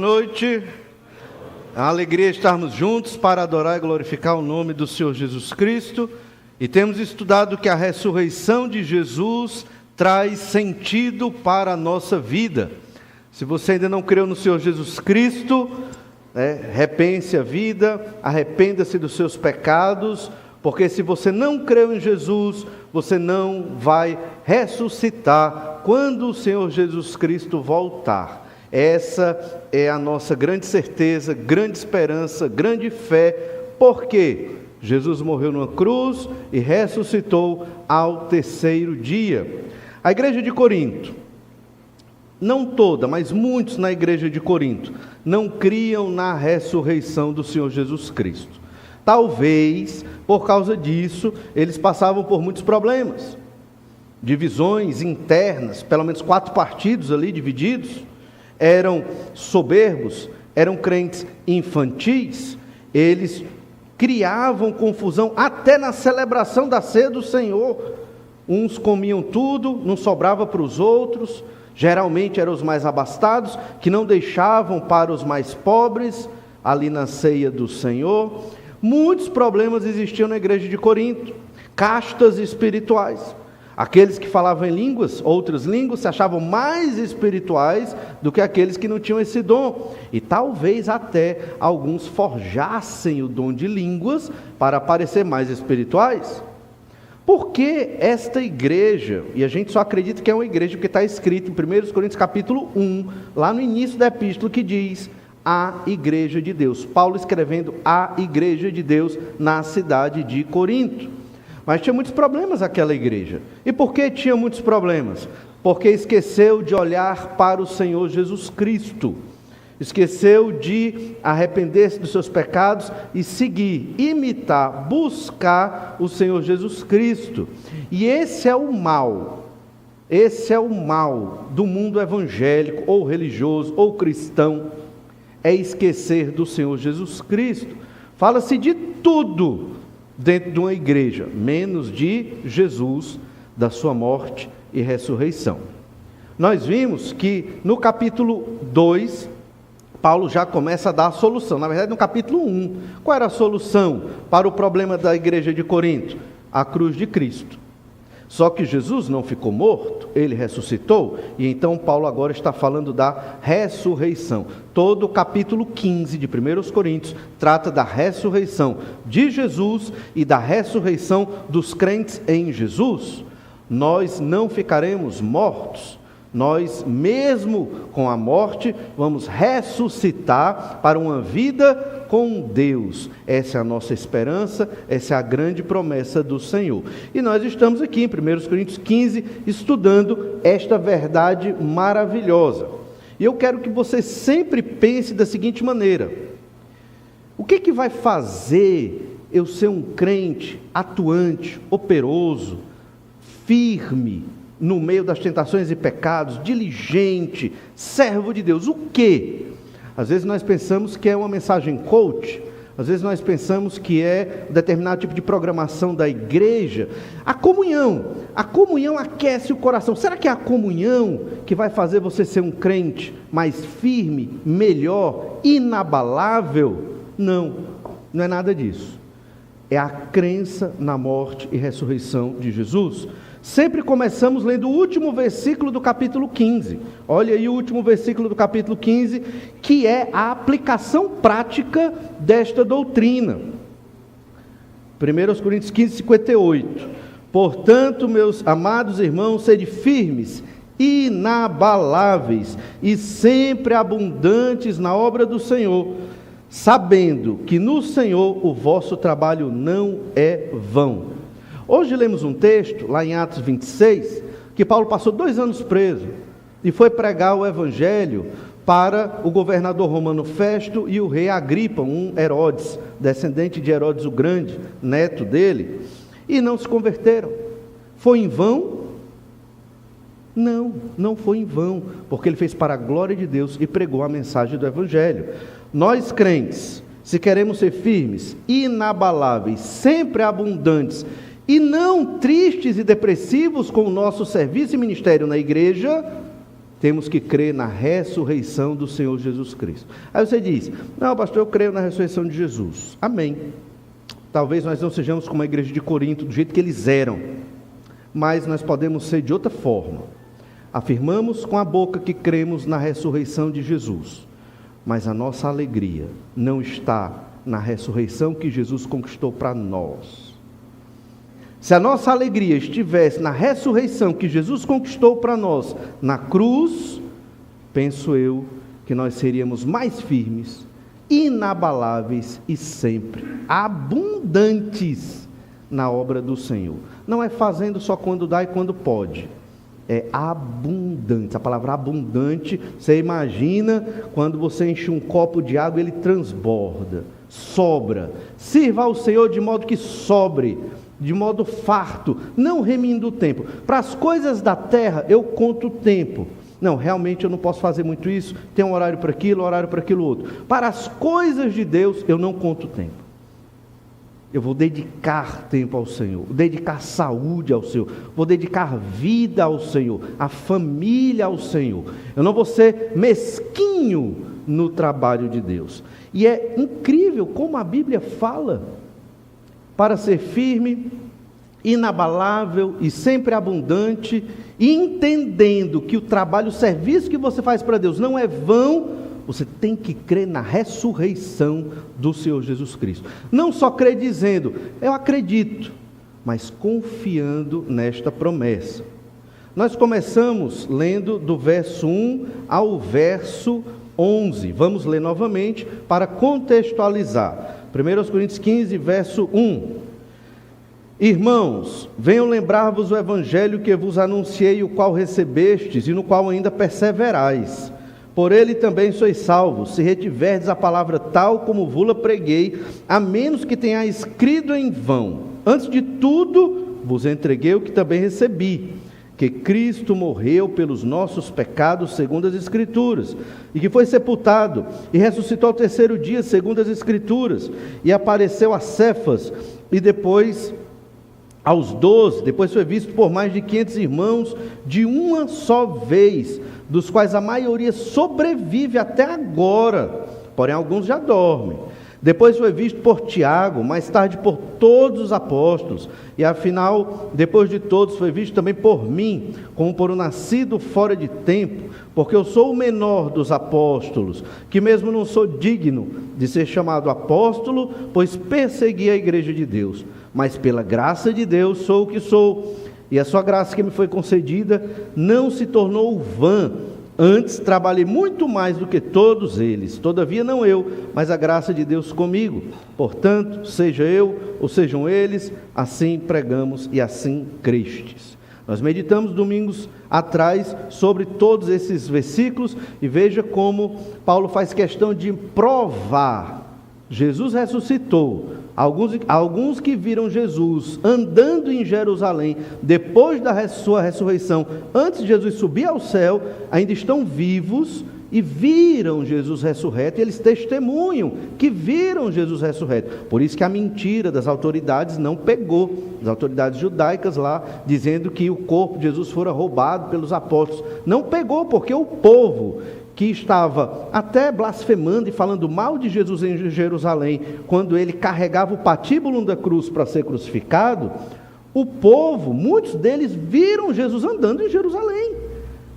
Boa noite, é uma alegria estarmos juntos para adorar e glorificar o nome do Senhor Jesus Cristo, e temos estudado que a ressurreição de Jesus traz sentido para a nossa vida. Se você ainda não creu no Senhor Jesus Cristo, repense a vida, arrependa-se dos seus pecados, porque se você não creu em Jesus, você não vai ressuscitar quando o Senhor Jesus Cristo voltar. Essa é a nossa grande certeza, grande esperança, grande fé, porque Jesus morreu numa cruz e ressuscitou ao terceiro dia. A igreja de Corinto, não toda, mas muitos na igreja de Corinto, não criam na ressurreição do Senhor Jesus Cristo. Talvez, por causa disso, eles passavam por muitos problemas, divisões internas, pelo menos 4 partidos ali divididos. Eram soberbos, eram crentes infantis, eles criavam confusão até na celebração da ceia do Senhor. Uns comiam tudo, não sobrava para os outros, geralmente eram os mais abastados, que não deixavam para os mais pobres, ali na ceia do Senhor. Muitos problemas existiam na igreja de Corinto, castas espirituais. Aqueles que falavam em línguas, outras línguas, se achavam mais espirituais do que aqueles que não tinham esse dom. E talvez até alguns forjassem o dom de línguas para parecer mais espirituais. Por que esta igreja, e a gente só acredita que é uma igreja porque está escrito em 1 Coríntios capítulo 1, lá no início da epístola, que diz: a igreja de Deus. Paulo escrevendo a igreja de Deus na cidade de Corinto. Mas tinha muitos problemas aquela igreja. E por que tinha muitos problemas? Porque esqueceu de olhar para o Senhor Jesus Cristo. Esqueceu de arrepender-se dos seus pecados e seguir, imitar, buscar o Senhor Jesus Cristo. E esse é o mal. Esse é o mal do mundo evangélico, ou religioso, ou cristão. É esquecer do Senhor Jesus Cristo. Fala-se de tudo dentro de uma igreja, menos de Jesus, da sua morte e ressurreição. Nós vimos que no capítulo 2, Paulo já começa a dar a solução. Na verdade, no capítulo 1, qual era a solução para o problema da igreja de Corinto? A cruz de Cristo. Só que Jesus não ficou morto, ele ressuscitou, e então Paulo agora está falando da ressurreição. Todo o capítulo 15 de 1 Coríntios trata da ressurreição de Jesus e da ressurreição dos crentes em Jesus. Nós não ficaremos mortos. Nós, mesmo com a morte, vamos ressuscitar para uma vida com Deus. Essa é a nossa esperança, essa é a grande promessa do Senhor. E nós estamos aqui em 1 Coríntios 15, estudando esta verdade maravilhosa. E eu quero que você sempre pense da seguinte maneira: o que vai fazer eu ser um crente atuante, operoso, firme, no meio das tentações e pecados, diligente, servo de Deus? O quê? Às vezes nós pensamos que é uma mensagem coach, às vezes nós pensamos que é um determinado tipo de programação da igreja. A comunhão aquece o coração. Será que é a comunhão que vai fazer você ser um crente mais firme, melhor, inabalável? Não, não é nada disso. É a crença na morte e ressurreição de Jesus. Sempre começamos lendo o último versículo do capítulo 15. Olha aí o último versículo do capítulo 15, que é a aplicação prática desta doutrina. 1 Coríntios 15, 58. Portanto, meus amados irmãos, sede firmes, inabaláveis e sempre abundantes na obra do Senhor, sabendo que no Senhor o vosso trabalho não é vão. Hoje lemos um texto, lá em Atos 26, que Paulo passou 2 anos preso e foi pregar o evangelho para o governador romano Festo e o rei Agripa, um Herodes, descendente de Herodes o Grande, neto dele, e não se converteram. Foi em vão? Não, não foi em vão, porque ele fez para a glória de Deus e pregou a mensagem do evangelho. Nós crentes, se queremos ser firmes, inabaláveis, sempre abundantes, e não tristes e depressivos com o nosso serviço e ministério na igreja, temos que crer na ressurreição do Senhor Jesus Cristo. Aí você diz, não, pastor, eu creio na ressurreição de Jesus. Amém. Talvez nós não sejamos como a igreja de Corinto, do jeito que eles eram, mas nós podemos ser de outra forma. Afirmamos com a boca que cremos na ressurreição de Jesus, mas a nossa alegria não está na ressurreição que Jesus conquistou para nós. Se a nossa alegria estivesse na ressurreição que Jesus conquistou para nós na cruz, penso eu que nós seríamos mais firmes, inabaláveis e sempre abundantes na obra do Senhor. Não é fazendo só quando dá e quando pode, é abundante. A palavra abundante, você imagina quando você enche um copo de água, ele transborda, sobra. Sirva ao Senhor de modo que sobre, de modo farto, não remindo o tempo. Para as coisas da terra eu conto o tempo. Não, realmente eu não posso fazer muito isso, tem um horário para aquilo, horário para aquilo outro. Para as coisas de Deus eu não conto o tempo. Eu vou dedicar tempo ao Senhor, vou dedicar saúde ao Senhor, vou dedicar vida ao Senhor, a família ao Senhor. Eu não vou ser mesquinho no trabalho de Deus. E é incrível como a Bíblia fala para ser firme, inabalável e sempre abundante, e entendendo que o trabalho, o serviço que você faz para Deus não é vão. Você tem que crer na ressurreição do Senhor Jesus Cristo. Não só crer dizendo, eu acredito, mas confiando nesta promessa. Nós começamos lendo do verso 1 ao verso 11. Vamos ler novamente para contextualizar. 1 Coríntios 15, verso 1. Irmãos, venham lembrar-vos o evangelho que vos anunciei, o qual recebestes e no qual ainda perseverais. Por ele também sois salvos, se retiverdes a palavra tal como vos-la preguei, a menos que tenha escrito em vão. Antes de tudo, vos entreguei o que também recebi, que Cristo morreu pelos nossos pecados, segundo as Escrituras, e que foi sepultado, e ressuscitou ao terceiro dia, segundo as Escrituras, e apareceu a Cefas, e depois aos 12, depois foi visto por mais de 500 irmãos, de uma só vez, dos quais a maioria sobrevive até agora, porém alguns já dormem. Depois foi visto por Tiago, mais tarde por todos os apóstolos, e afinal, depois de todos, foi visto também por mim, como por um nascido fora de tempo, porque eu sou o menor dos apóstolos, que mesmo não sou digno de ser chamado apóstolo, pois persegui a igreja de Deus, mas pela graça de Deus sou o que sou, e a sua graça que me foi concedida não se tornou vã. Antes trabalhei muito mais do que todos eles, todavia não eu, mas a graça de Deus comigo. Portanto, seja eu ou sejam eles, assim pregamos e assim crestes. Nós meditamos domingos atrás sobre todos esses versículos e veja como Paulo faz questão de provar. Jesus ressuscitou. Alguns que viram Jesus andando em Jerusalém, depois da sua ressurreição, antes de Jesus subir ao céu, ainda estão vivos e viram Jesus ressurreto, e eles testemunham que viram Jesus ressurreto. Por isso que a mentira das autoridades não pegou, as autoridades judaicas lá, dizendo que o corpo de Jesus fora roubado pelos apóstolos. Não pegou, porque o povo que estava até blasfemando e falando mal de Jesus em Jerusalém, quando ele carregava o patíbulo da cruz para ser crucificado, o povo, muitos deles viram Jesus andando em Jerusalém.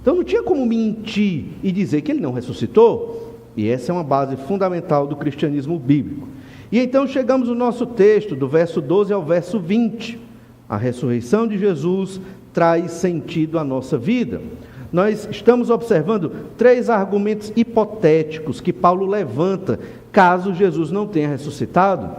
Então não tinha como mentir e dizer que ele não ressuscitou. E essa é uma base fundamental do cristianismo bíblico. E então chegamos no nosso texto, do verso 12 ao verso 20. A ressurreição de Jesus traz sentido à nossa vida. Nós estamos observando 3 argumentos hipotéticos que Paulo levanta, caso Jesus não tenha ressuscitado.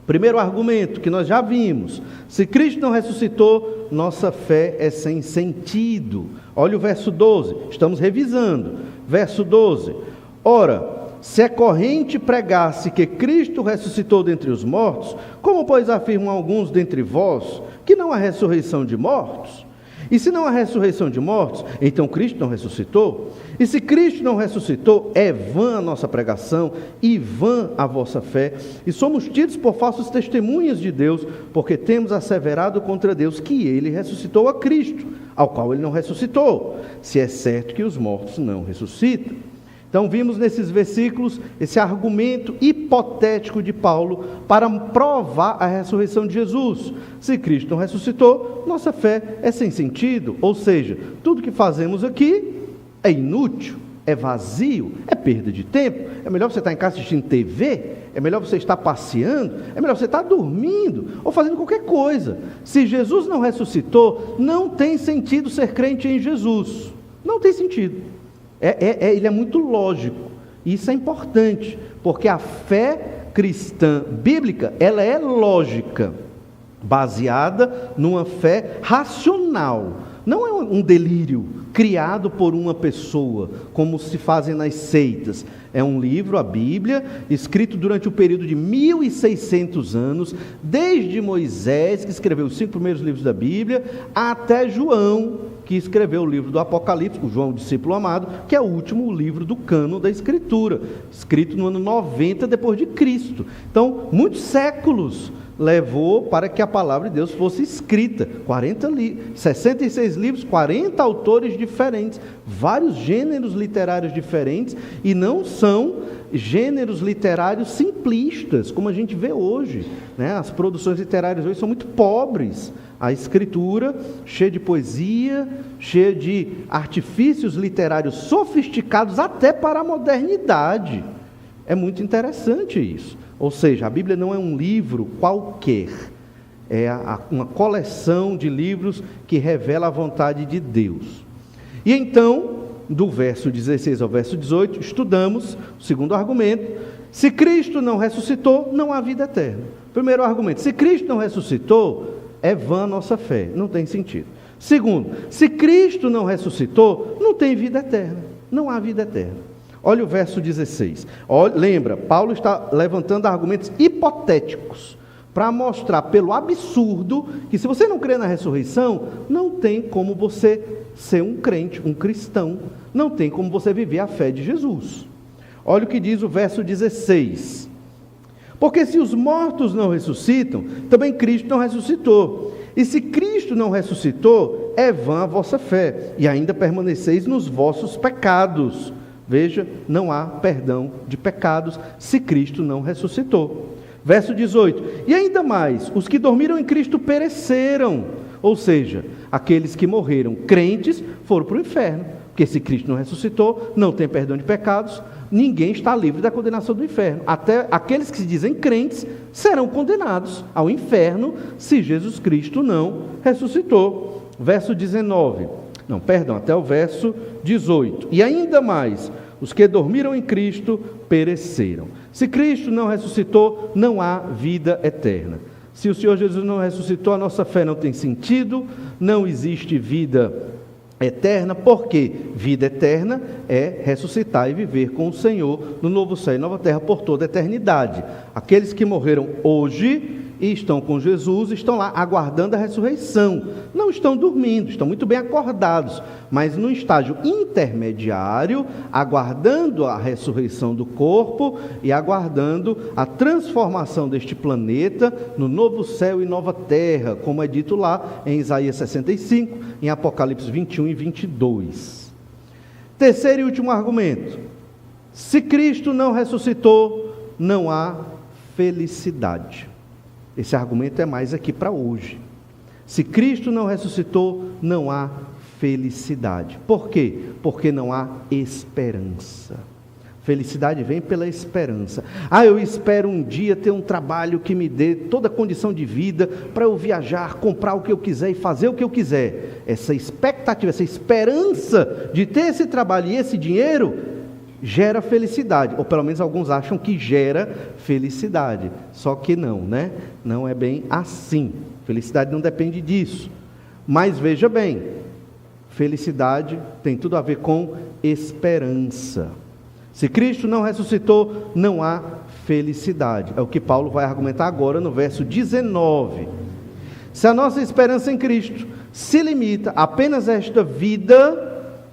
Primeiro argumento, que nós já vimos: se Cristo não ressuscitou, nossa fé é sem sentido. Olha o verso 12, estamos revisando. Verso 12: ora, se é corrente pregar-se que Cristo ressuscitou dentre os mortos, como pois afirmam alguns dentre vós, que não há ressurreição de mortos? E se não há ressurreição de mortos, então Cristo não ressuscitou? E se Cristo não ressuscitou, é vã a nossa pregação e vã a vossa fé, e somos tidos por falsos testemunhas de Deus, porque temos asseverado contra Deus que Ele ressuscitou a Cristo, ao qual ele não ressuscitou, se é certo que os mortos não ressuscitam. Então vimos nesses versículos esse argumento hipotético de Paulo para provar a ressurreição de Jesus. Se Cristo não ressuscitou, nossa fé é sem sentido, ou seja, tudo que fazemos aqui é inútil, é vazio, é perda de tempo. É melhor você estar em casa assistindo TV, é melhor você estar passeando, é melhor você estar dormindo ou fazendo qualquer coisa. Se Jesus não ressuscitou, não tem sentido ser crente em Jesus, não tem sentido. Ele é muito lógico, e isso é importante, porque a fé cristã bíblica, ela é lógica, baseada numa fé racional, não é um delírio criado por uma pessoa, como se fazem nas seitas. É um livro, a Bíblia, escrito durante o período de 1600 anos, desde Moisés, que escreveu os 5 primeiros livros da Bíblia, até João, que escreveu o livro do Apocalipse, o João, o discípulo amado, que é o último livro do cânon da Escritura, escrito no ano 90 depois de Cristo. Então, muitos séculos levou para que a palavra de Deus fosse escrita. 66 livros, 40 autores diferentes, vários gêneros literários diferentes, e não são gêneros literários simplistas, como a gente vê hoje, né? As produções literárias hoje são muito pobres. A escritura, cheia de poesia, cheia de artifícios literários sofisticados até para a modernidade. É muito interessante isso. Ou seja, a Bíblia não é um livro qualquer, é uma coleção de livros que revela a vontade de Deus. E então, do verso 16 ao verso 18, estudamos o segundo argumento: se Cristo não ressuscitou, não há vida eterna. Primeiro argumento: se Cristo não ressuscitou, é vã a nossa fé, não tem sentido. Segundo, se Cristo não ressuscitou, não tem vida eterna, não há vida eterna. Olha o verso 16. Lembra, Paulo está levantando argumentos hipotéticos para mostrar pelo absurdo que se você não crê na ressurreição, não tem como você ser um crente, um cristão, não tem como você viver a fé de Jesus. Olha o que diz o verso 16. Porque se os mortos não ressuscitam, também Cristo não ressuscitou. E se Cristo não ressuscitou, é vã a vossa fé, e ainda permaneceis nos vossos pecados. Veja, não há perdão de pecados se Cristo não ressuscitou. Verso 18. E ainda mais, os que dormiram em Cristo pereceram. Ou seja, aqueles que morreram crentes foram para o inferno. Porque se Cristo não ressuscitou, não tem perdão de pecados, ninguém está livre da condenação do inferno. Até aqueles que se dizem crentes serão condenados ao inferno se Jesus Cristo não ressuscitou. Verso 19. Até o verso 18. E ainda mais, os que dormiram em Cristo pereceram. Se Cristo não ressuscitou, não há vida eterna. Se o Senhor Jesus não ressuscitou, a nossa fé não tem sentido, não existe vida eterna, porque vida eterna é ressuscitar e viver com o Senhor no novo céu e nova terra por toda a eternidade. Aqueles que morreram hoje e estão com Jesus, estão lá aguardando a ressurreição, não estão dormindo, estão muito bem acordados, mas no estágio intermediário, aguardando a ressurreição do corpo e aguardando a transformação deste planeta no novo céu e nova terra, como é dito lá em Isaías 65, em Apocalipse 21 e 22. Terceiro e último argumento: se Cristo não ressuscitou, não há felicidade. Esse argumento é mais aqui para hoje. Se Cristo não ressuscitou, não há felicidade. Por quê? Porque não há esperança. Felicidade vem pela esperança. Eu espero um dia ter um trabalho que me dê toda a condição de vida para eu viajar, comprar o que eu quiser e fazer o que eu quiser. Essa expectativa, essa esperança de ter esse trabalho e esse dinheiro gera felicidade, ou pelo menos alguns acham que gera felicidade, só que não, né? Não é bem assim. Felicidade não depende disso. Mas veja bem, felicidade tem tudo a ver com esperança. Se Cristo não ressuscitou, não há felicidade. É o que Paulo vai argumentar agora no verso 19. Se a nossa esperança em Cristo se limita apenas a esta vida,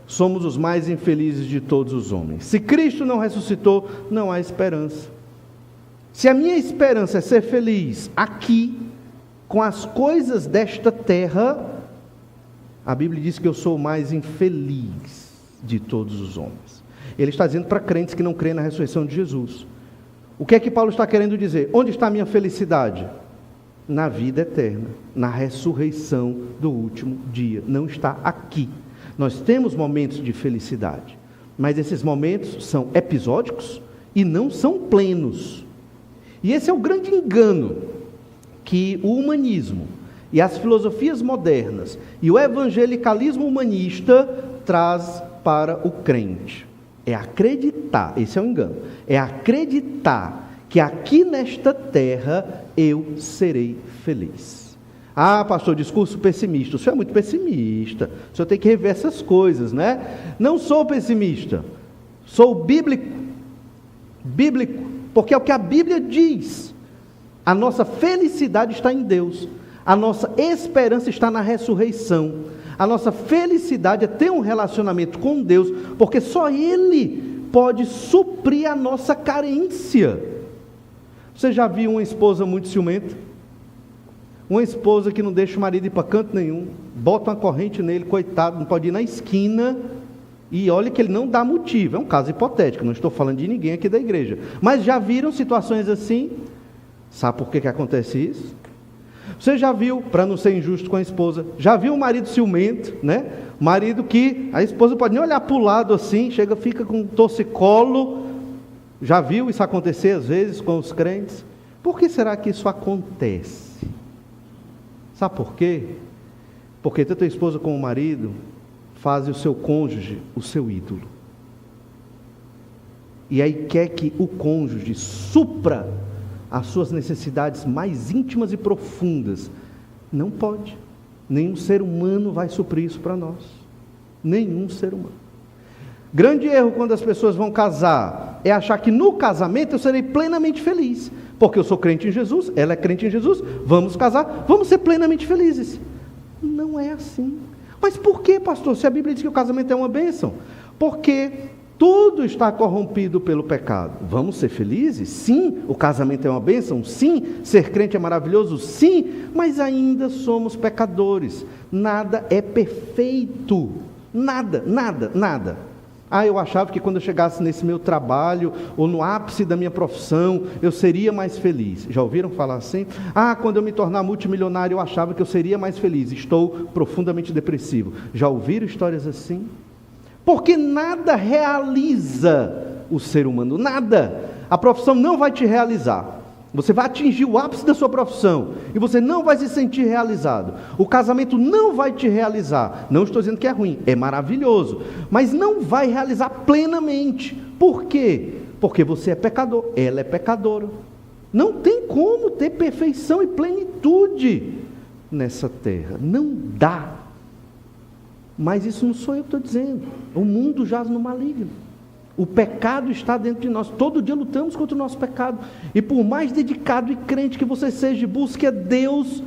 somos os mais infelizes de todos os homens. Se Cristo não ressuscitou, não há esperança. Se a minha esperança é ser feliz aqui, com as coisas desta terra, a Bíblia diz que eu sou o mais infeliz de todos os homens. Ele está dizendo para crentes que não creem na ressurreição de Jesus. O que é que Paulo está querendo dizer? Onde está a minha felicidade? Na vida eterna, na ressurreição do último dia. Não está aqui. Nós temos momentos de felicidade, mas esses momentos são episódicos e não são plenos. E esse é o grande engano que o humanismo e as filosofias modernas e o evangelicalismo humanista traz para o crente. É acreditar, esse é o engano, é acreditar que aqui nesta terra eu serei feliz. Ah, pastor, discurso pessimista. O senhor é muito pessimista. O senhor tem que rever essas coisas, né? Não sou pessimista. Sou bíblico. Bíblico. Porque é o que a Bíblia diz. A nossa felicidade está em Deus. A nossa esperança está na ressurreição. A nossa felicidade é ter um relacionamento com Deus, porque só Ele pode suprir a nossa carência. Você já viu uma esposa muito ciumenta? Uma esposa que não deixa o marido ir para canto nenhum, bota uma corrente nele, coitado, não pode ir na esquina, e olha que ele não dá motivo. É um caso hipotético, não estou falando de ninguém aqui da igreja. Mas já viram situações assim? Sabe por que acontece isso? Você já viu, para não ser injusto com a esposa, já viu um marido ciumento, né? Marido que a esposa pode nem olhar para o lado assim, chega, fica com um torcicolo. Já viu isso acontecer às vezes com os crentes? Por que será que isso acontece? Sabe por quê? Porque tanto a esposa como o marido fazem o seu cônjuge o seu ídolo. E aí quer que o cônjuge supra as suas necessidades mais íntimas e profundas. Não pode. Nenhum ser humano vai suprir isso para nós. Nenhum ser humano. Grande erro quando as pessoas vão casar é achar que no casamento eu serei plenamente feliz. Porque eu sou crente em Jesus, ela é crente em Jesus, vamos casar, vamos ser plenamente felizes. Não é assim. Mas por que, pastor? Se a Bíblia diz que o casamento é uma bênção? Porque tudo está corrompido pelo pecado. Vamos ser felizes? Sim. O casamento é uma bênção? Sim. Ser crente é maravilhoso? Sim. Mas ainda somos pecadores. Nada é perfeito. Nada, nada, nada. Ah, eu achava que quando eu chegasse nesse meu trabalho, ou no ápice da minha profissão, eu seria mais feliz. Já ouviram falar assim? Ah, quando eu me tornar multimilionário, eu achava que eu seria mais feliz. Estou profundamente depressivo. Já ouviram histórias assim? Porque nada realiza o ser humano, nada. A profissão não vai te realizar. Você vai atingir o ápice da sua profissão e você não vai se sentir realizado. O casamento não vai te realizar. Não estou dizendo que é ruim, é maravilhoso, mas não vai realizar plenamente. Por quê? Porque você é pecador, ela é pecadora. Não tem como ter perfeição e plenitude nessa terra. Não dá. Mas isso não sou eu que estou dizendo. O mundo jaz no maligno. O pecado está dentro de nós. Todo dia lutamos contra o nosso pecado. E por mais dedicado e crente que você seja, busque a Deus,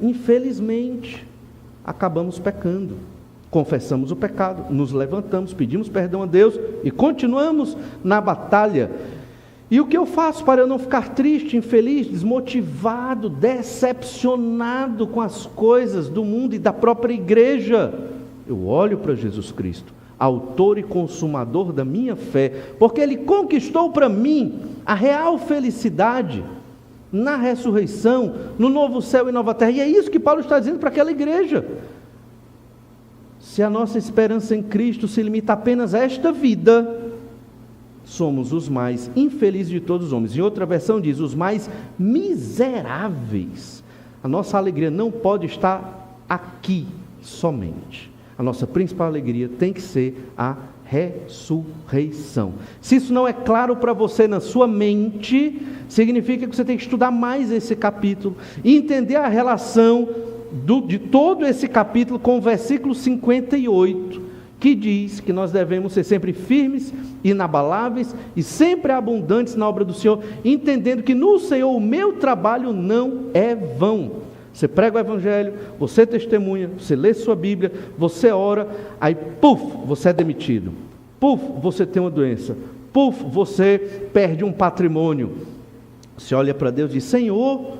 infelizmente, acabamos pecando. Confessamos o pecado, nos levantamos, pedimos perdão a Deus e continuamos na batalha. E o que eu faço para eu não ficar triste, infeliz, desmotivado, decepcionado com as coisas do mundo e da própria igreja? Eu olho para Jesus Cristo, autor e consumador da minha fé, porque Ele conquistou para mim a real felicidade na ressurreição, no novo céu e nova terra. E é isso que Paulo está dizendo para aquela igreja. Se a nossa esperança em Cristo se limita apenas a esta vida, somos os mais infelizes de todos os homens. Em outra versão diz, os mais miseráveis. A nossa alegria não pode estar aqui somente. A nossa principal alegria tem que ser a ressurreição. Se isso não é claro para você na sua mente, significa que você tem que estudar mais esse capítulo e entender a relação de todo esse capítulo com o versículo 58, que diz que nós devemos ser sempre firmes, inabaláveis e sempre abundantes na obra do Senhor, entendendo que no Senhor o meu trabalho não é vão. Você prega o Evangelho, você testemunha, você lê sua Bíblia, você ora, aí puf, você é demitido, puf, você tem uma doença, puf, você perde um patrimônio. Você olha para Deus e diz, Senhor,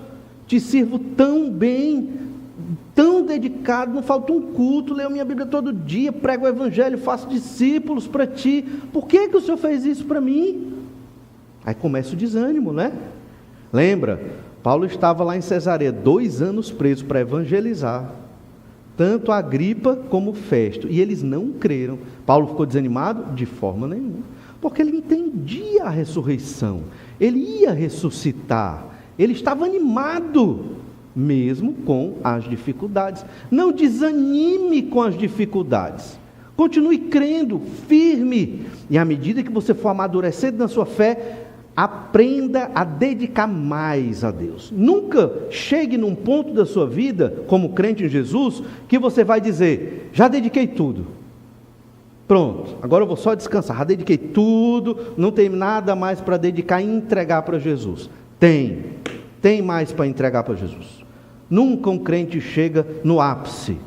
te sirvo tão bem, tão dedicado, não falta um culto, leio minha Bíblia todo dia, prego o Evangelho, faço discípulos para ti, por que o Senhor fez isso para mim? Aí começa o desânimo, né? Lembra, Paulo estava lá em Cesareia, 2 anos preso para evangelizar, tanto Agripa como Festo, e eles não creram. Paulo ficou desanimado? De forma nenhuma, porque ele entendia a ressurreição, ele ia ressuscitar, ele estava animado, mesmo com as dificuldades. Não desanime com as dificuldades, continue crendo, firme, e à medida que você for amadurecendo na sua fé, aprenda a dedicar mais a Deus. Nunca chegue num ponto da sua vida, como crente em Jesus, que você vai dizer, já dediquei tudo, pronto, agora eu vou só descansar, já dediquei tudo, não tem nada mais para dedicar e entregar para Jesus. Tem mais para entregar para Jesus. Nunca um crente chega no ápice,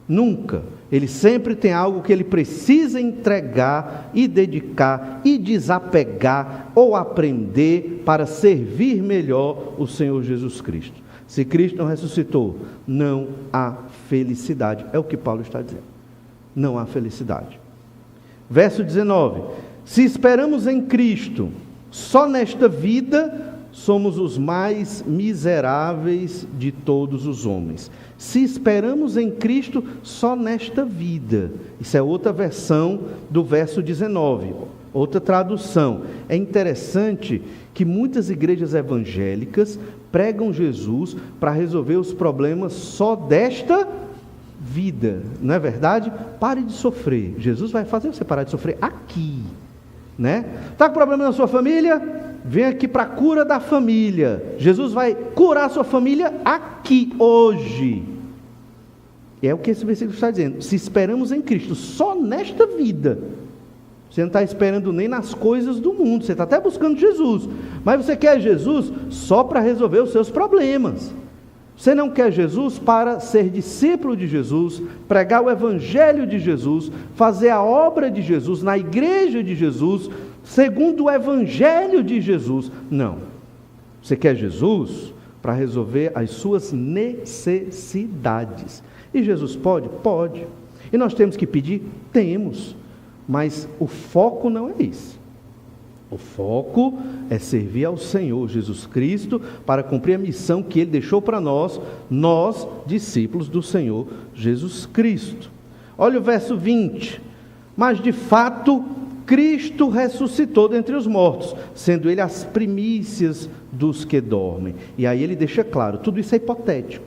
nunca. Ele sempre tem algo que ele precisa entregar e dedicar e desapegar ou aprender para servir melhor o Senhor Jesus Cristo. Se Cristo não ressuscitou, não há felicidade. É o que Paulo está dizendo. Não há felicidade. Verso 19. Se esperamos em Cristo só nesta vida, somos os mais miseráveis de todos os homens. Se esperamos em Cristo só nesta vida. Isso é outra versão do verso 19, outra tradução. É interessante que muitas igrejas evangélicas pregam Jesus para resolver os problemas só desta vida. Não é verdade? Pare de sofrer. Jesus vai fazer você parar de sofrer aqui, né? Está com problema na sua família? Vem aqui para a cura da família. Jesus vai curar a sua família aqui, hoje. É o que esse versículo está dizendo. Se esperamos em Cristo só nesta vida, você não está esperando nem nas coisas do mundo, você está até buscando Jesus, mas você quer Jesus só para resolver os seus problemas. Você não quer Jesus para ser discípulo de Jesus, pregar o Evangelho de Jesus, fazer a obra de Jesus na igreja de Jesus, segundo o Evangelho de Jesus. Não. Você quer Jesus para resolver as suas necessidades. E Jesus pode? Pode. E nós temos que pedir? Temos. Mas o foco não é isso. O foco é servir ao Senhor Jesus Cristo para cumprir a missão que Ele deixou para nós, discípulos do Senhor Jesus Cristo. Olha o verso 20. Mas de fato, Cristo ressuscitou dentre os mortos, sendo Ele as primícias dos que dormem. E aí ele deixa claro, tudo isso é hipotético.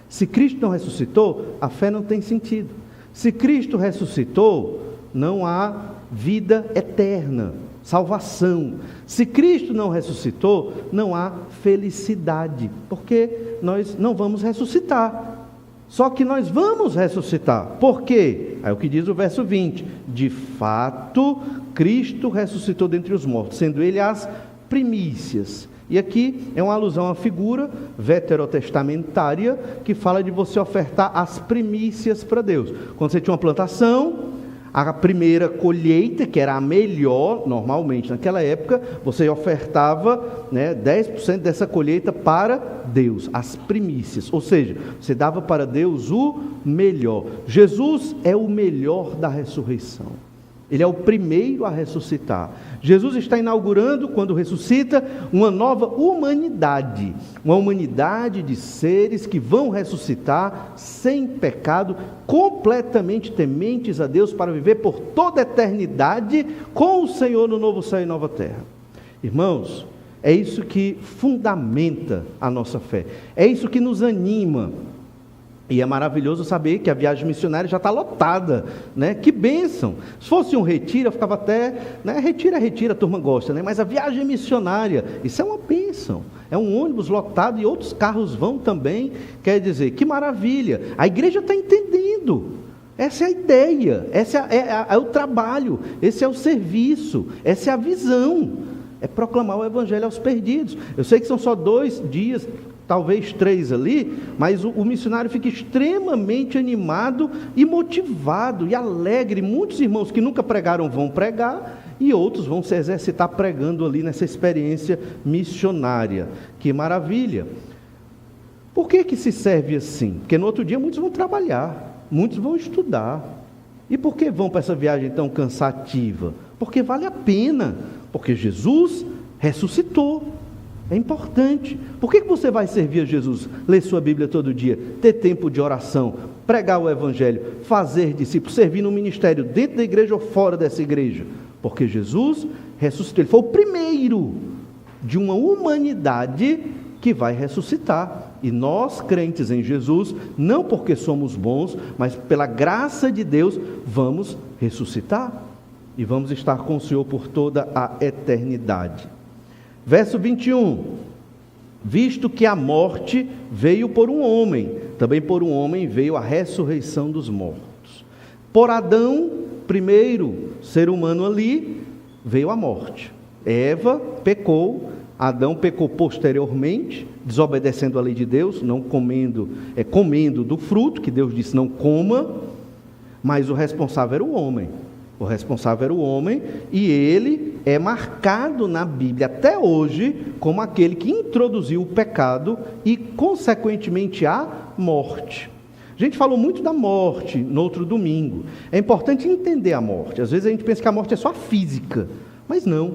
Se Cristo não ressuscitou, a fé não tem sentido. Se Cristo ressuscitou, não há vida eterna, salvação. Se Cristo não ressuscitou, não há felicidade, porque nós não vamos ressuscitar. Só que nós vamos ressuscitar. Por quê? É o que diz o verso 20. De fato, Cristo ressuscitou dentre os mortos, sendo Ele as primícias. E aqui é uma alusão à figura veterotestamentária que fala de você ofertar as primícias para Deus. Quando você tinha uma plantação, a primeira colheita, que era a melhor, normalmente naquela época, você ofertava 10% dessa colheita para Deus, as primícias. Ou seja, você dava para Deus o melhor. Jesus é o melhor da ressurreição. Ele é o primeiro a ressuscitar. Jesus está inaugurando, quando ressuscita, uma nova humanidade. Uma humanidade de seres que vão ressuscitar sem pecado, completamente tementes a Deus, para viver por toda a eternidade com o Senhor no novo céu e nova terra. Irmãos, é isso que fundamenta a nossa fé. É isso que nos anima. E é maravilhoso saber que a viagem missionária já está lotada, né? Que bênção! Se fosse um retiro, eu ficava até, retira, a turma gosta, né? Mas a viagem missionária, isso é uma bênção. É um ônibus lotado e outros carros vão também. Quer dizer, que maravilha! A igreja está entendendo. Essa é a ideia, esse é o trabalho, esse é o serviço, essa é a visão. É proclamar o evangelho aos perdidos. Eu sei que são só 2 dias, talvez 3 ali, mas o missionário fica extremamente animado e motivado e alegre. Muitos irmãos que nunca pregaram vão pregar e outros vão se exercitar pregando ali nessa experiência missionária. Que maravilha! Por que que se serve assim? Porque no outro dia muitos vão trabalhar, muitos vão estudar. E por que vão para essa viagem tão cansativa? Porque vale a pena, porque Jesus ressuscitou. É importante. Por que você vai servir a Jesus? Ler sua Bíblia todo dia, ter tempo de oração, pregar o Evangelho, fazer discípulos, servir no ministério, dentro da igreja ou fora dessa igreja? Porque Jesus ressuscitou. Ele foi o primeiro de uma humanidade que vai ressuscitar. E nós, crentes em Jesus, não porque somos bons, mas pela graça de Deus, vamos ressuscitar. E vamos estar com o Senhor por toda a eternidade. Verso 21, visto que a morte veio por um homem, também por um homem veio a ressurreição dos mortos. Por Adão, primeiro ser humano ali, veio a morte. Eva pecou, Adão pecou posteriormente, desobedecendo a lei de Deus, não comendo do fruto, que Deus disse não coma, mas o responsável era o homem. O responsável era o homem, e ele é marcado na Bíblia até hoje como aquele que introduziu o pecado e, consequentemente, a morte. A gente falou muito da morte no outro domingo. É importante entender a morte. Às vezes a gente pensa que a morte é só física, mas não.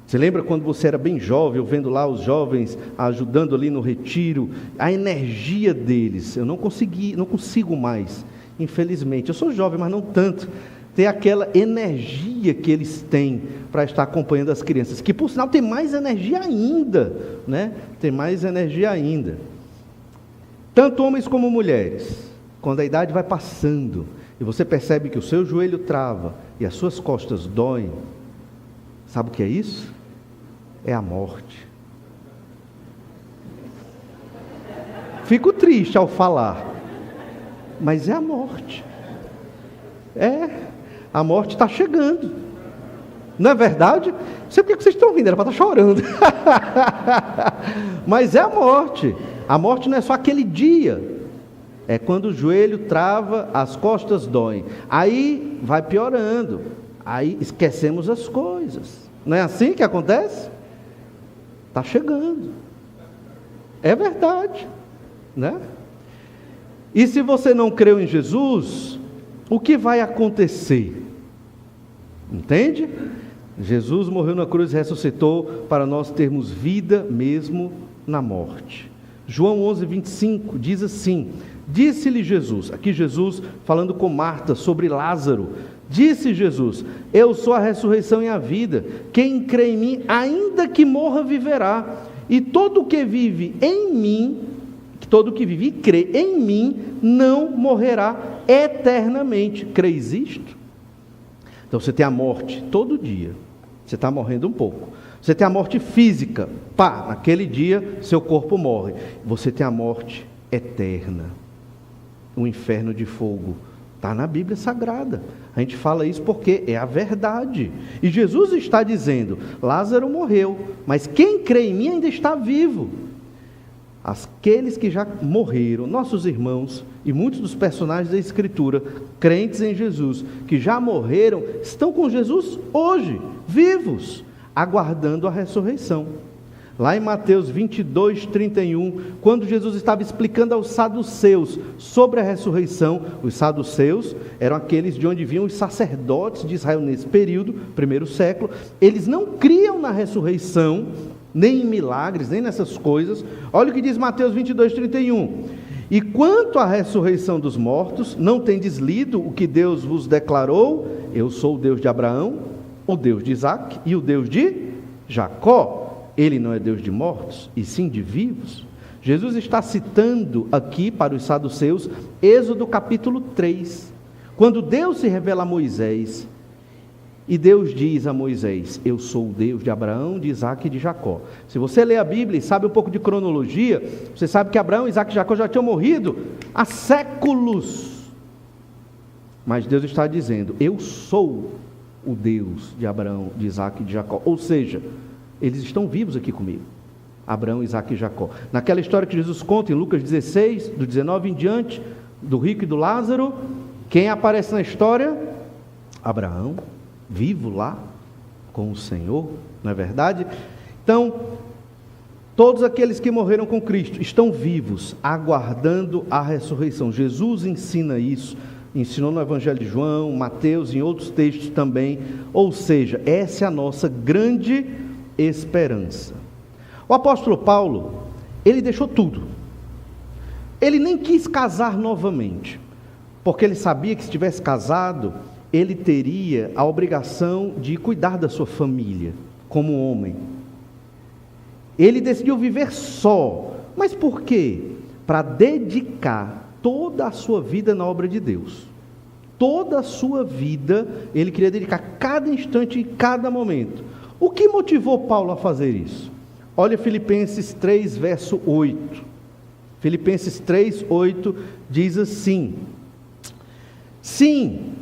Você lembra quando você era bem jovem, eu vendo lá os jovens ajudando ali no retiro, a energia deles, eu não consigo mais, infelizmente. Eu sou jovem, mas não tanto. Ter aquela energia que eles têm para estar acompanhando as crianças, que por sinal tem mais energia ainda, né? Tem mais energia ainda. Tanto homens como mulheres, quando a idade vai passando, e você percebe que o seu joelho trava e as suas costas doem, sabe o que é isso? É a morte. Fico triste ao falar, mas é a morte. A morte está chegando. Não é verdade? Não sei por que vocês estão rindo, era para estar chorando. Mas é a morte. A morte não é só aquele dia. É quando o joelho trava, as costas doem. Aí vai piorando. Aí esquecemos as coisas. Não é assim que acontece? Está chegando. É verdade, né? E se você não creu em Jesus, o que vai acontecer? Entende? Jesus morreu na cruz e ressuscitou para nós termos vida mesmo na morte. João 11:25 diz assim: disse-lhe Jesus, aqui Jesus falando com Marta sobre Lázaro, disse Jesus: eu sou a ressurreição e a vida, quem crê em mim, ainda que morra, viverá, e todo que vive em mim, todo que vive e crê em mim, não morrerá eternamente. Crês isto? Então você tem a morte todo dia, você está morrendo um pouco. Você tem a morte física, naquele dia seu corpo morre. Você tem a morte eterna, o inferno de fogo. Está na Bíblia Sagrada. A gente fala isso porque é a verdade. E Jesus está dizendo: Lázaro morreu, mas quem crê em mim ainda está vivo. Aqueles que já morreram, nossos irmãos e muitos dos personagens da Escritura, crentes em Jesus, que já morreram, estão com Jesus hoje, vivos, aguardando a ressurreição. Lá em Mateus 22:31, quando Jesus estava explicando aos saduceus sobre a ressurreição, os saduceus eram aqueles de onde vinham os sacerdotes de Israel nesse período, primeiro século, eles não criam na ressurreição, nem em milagres, nem nessas coisas. Olha o que diz Mateus 22:31. E quanto à ressurreição dos mortos, não tendes lido o que Deus vos declarou? Eu sou o Deus de Abraão, o Deus de Isaque e o Deus de Jacó. Ele não é Deus de mortos, e sim de vivos. Jesus está citando aqui para os saduceus, Êxodo capítulo 3, quando Deus se revela a Moisés, e Deus diz a Moisés: eu sou o Deus de Abraão, de Isaque e de Jacó. Se você lê a Bíblia e sabe um pouco de cronologia, você sabe que Abraão, Isaque e Jacó já tinham morrido há séculos. Mas Deus está dizendo: eu sou o Deus de Abraão, de Isaque e de Jacó. Ou seja, eles estão vivos aqui comigo, Abraão, Isaque e Jacó. Naquela história que Jesus conta em Lucas 16, do 19 em diante, do rico e do Lázaro, quem aparece na história? Abraão, vivo lá com o Senhor, não é verdade? Então, Todos aqueles que morreram com Cristo estão vivos, aguardando a ressurreição. Jesus ensina isso, ensinou no Evangelho de João, Mateus, em outros textos também. Ou seja, essa é a nossa grande esperança. O apóstolo Paulo, ele deixou tudo. Ele nem quis casar novamente, porque ele sabia que se tivesse casado, ele teria a obrigação de cuidar da sua família, como homem. Ele decidiu viver só. Mas por quê? Para dedicar toda a sua vida na obra de Deus. Toda a sua vida, ele queria dedicar cada instante e cada momento. O que motivou Paulo a fazer isso? Olha Filipenses 3, verso 8. Filipenses 3, 8 diz assim: sim,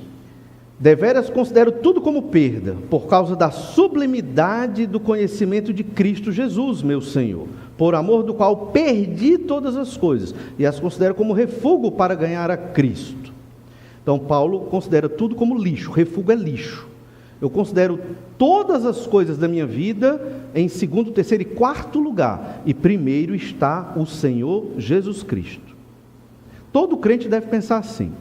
deveras considero tudo como perda, por causa da sublimidade do conhecimento de Cristo Jesus, meu Senhor, por amor do qual perdi todas as coisas, e as considero como refúgio para ganhar a Cristo. Então Paulo considera tudo como lixo, refúgio é lixo. Eu considero todas as coisas da minha vida em segundo, terceiro e quarto lugar, e primeiro está o Senhor Jesus Cristo. Todo crente deve pensar assim.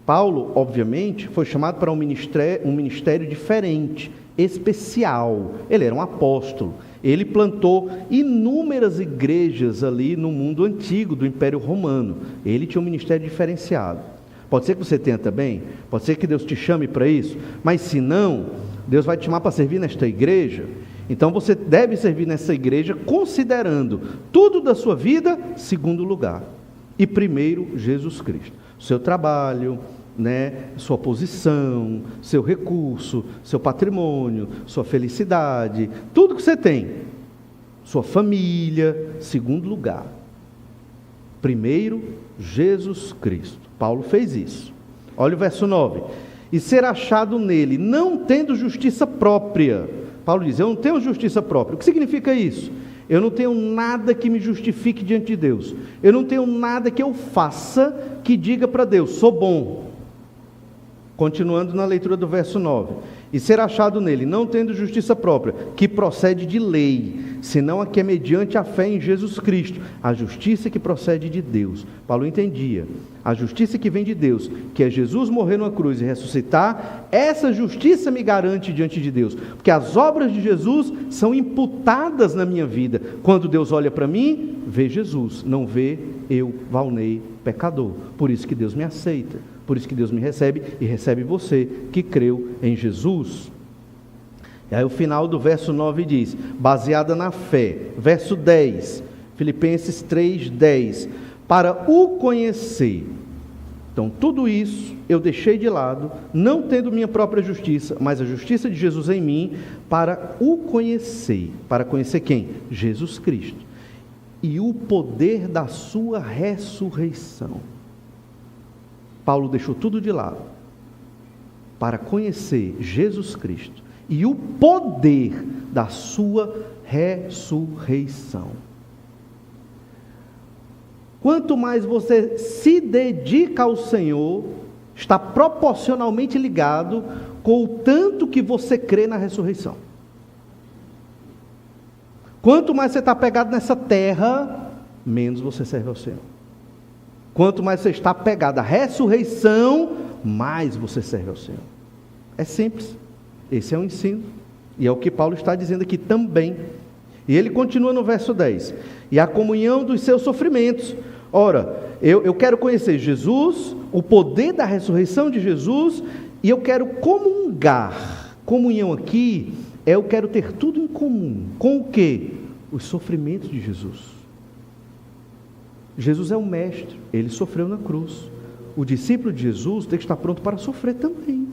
Paulo, obviamente, foi chamado para um ministério diferente, especial. Ele era um apóstolo. Ele plantou inúmeras igrejas ali no mundo antigo do Império Romano. Ele tinha um ministério diferenciado. Pode ser que você tenha também, pode ser que Deus te chame para isso, mas se não, Deus vai te chamar para servir nesta igreja. Então você deve servir nessa igreja considerando tudo da sua vida, segundo lugar. E primeiro, Jesus Cristo. Seu trabalho, sua posição, seu recurso, seu patrimônio, sua felicidade, tudo que você tem, sua família, segundo lugar. Primeiro, Jesus Cristo. Paulo fez isso. Olha o verso 9. E ser achado nele, não tendo justiça própria. Paulo diz, eu não tenho justiça própria. O que significa isso? Eu não tenho nada que me justifique diante de Deus. Eu não tenho nada que eu faça que diga para Deus, sou bom. Continuando na leitura do verso 9. E ser achado nele, não tendo justiça própria, que procede de lei, senão a que é mediante a fé em Jesus Cristo, a justiça que procede de Deus. Paulo entendia, a justiça que vem de Deus, que é Jesus morrer numa cruz e ressuscitar, essa justiça me garante diante de Deus, porque as obras de Jesus são imputadas na minha vida. Quando Deus olha para mim, vê Jesus, não vê eu, Valnei, pecador. Por isso que Deus me aceita. Por isso que Deus me recebe e recebe você que creu em Jesus. E aí o final do verso 9 diz, baseada na fé. Verso 10, Filipenses 3, 10. Para o conhecer. Então tudo isso eu deixei de lado, não tendo minha própria justiça, mas a justiça de Jesus em mim, para o conhecer. Para conhecer quem? Jesus Cristo. E o poder da sua ressurreição. Paulo deixou tudo de lado para conhecer Jesus Cristo e o poder da sua ressurreição. Quanto mais você se dedica ao Senhor, está proporcionalmente ligado com o tanto que você crê na ressurreição. Quanto mais você está pegado nessa terra, menos você serve ao Senhor. Quanto mais você está pegado à ressurreição, mais você serve ao Senhor. É simples. Esse é o ensino. E é o que Paulo está dizendo aqui também. E ele continua no verso 10. E a comunhão dos seus sofrimentos. Ora, eu quero conhecer Jesus, o poder da ressurreição de Jesus, e eu quero comungar. Comunhão aqui, eu quero ter tudo em comum. Com o quê? Os sofrimentos de Jesus. Jesus é o mestre, ele sofreu na cruz. O discípulo de Jesus tem que estar pronto para sofrer também.